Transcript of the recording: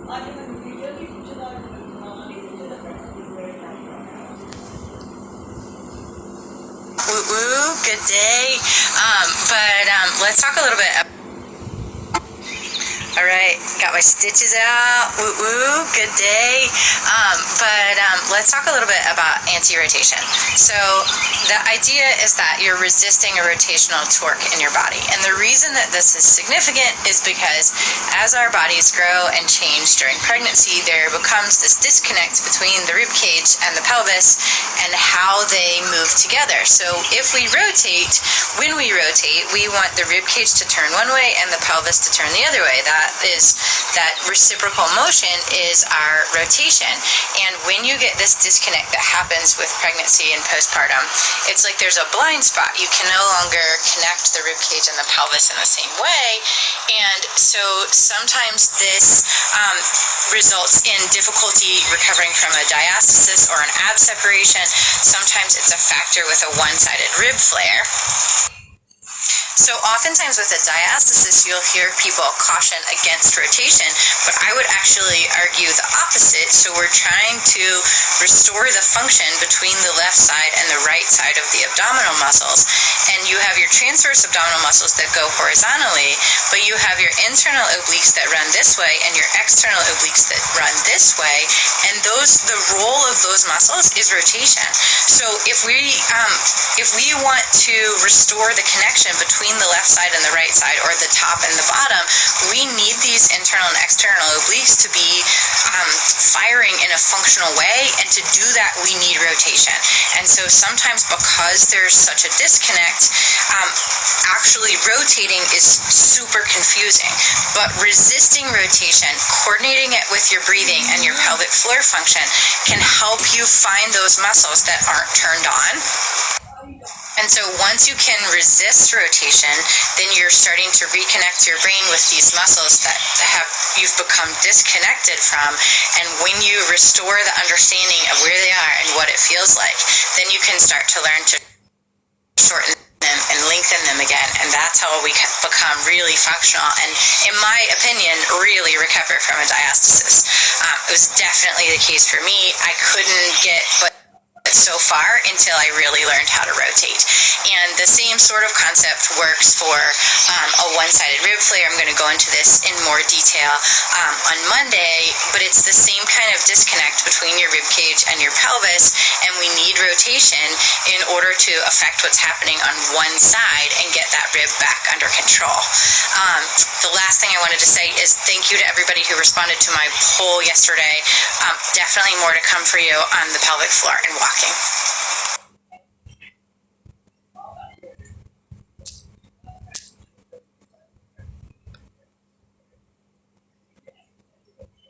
Woo woo, good day. Let's talk a little bit. All right, got my stitches out. Woo woo, good day. Let's talk a little bit about anti-rotation. So the idea is that you're resisting a rotational torque in your body. And the reason that this is significant is because as our bodies grow and change during pregnancy, there becomes this disconnect between the rib cage and the pelvis and how they move together. So if we rotate, when we rotate, we want the rib cage to turn one way and the pelvis to turn the other way. That reciprocal motion is our rotation. And when you get this disconnect that happens with pregnancy and postpartum, it's like there's a blind spot. You can no longer connect the rib cage and the pelvis in the same way. And so sometimes this results in difficulty recovering from a diastasis or an ab separation. Sometimes it's a factor with a one-sided rib flare. So oftentimes with a diastasis, you'll hear people caution against rotation, but I would actually argue the opposite. So we're trying to restore the function between the left side and the right side of the abdominal muscles. And you have your transverse abdominal muscles that go horizontally, but you have your internal obliques that run this way and your external obliques that run this way. And the role of those muscles is rotation. So if we want to restore the connection between the left side and the right side, or the top and the bottom, we need these internal and external obliques to be firing in a functional way, and to do that we need rotation. And so sometimes because there's such a disconnect, actually rotating is super confusing, but resisting rotation, coordinating it with your breathing and your pelvic floor function can help you find those muscles that aren't turned on. And so once you can resist rotation, then you're starting to reconnect your brain with these muscles that you've become disconnected from. And when you restore the understanding of where they are and what it feels like, then you can start to learn to shorten them and lengthen them again. And that's how we become really functional and, in my opinion, really recover from a diastasis. It was definitely the case for me. I couldn't get so far until I really learned how to rotate. And the same sort of concept works for a one-sided rib flare. I'm going to go into this in more detail on Monday, but it's the same kind of disconnect between your rib cage and your pelvis, and we need rotation in order to affect what's happening on one side and get that rib back under control. The last thing I wanted to say is thank you to everybody who responded to my poll yesterday. Definitely more to come for you on the pelvic floor and walking.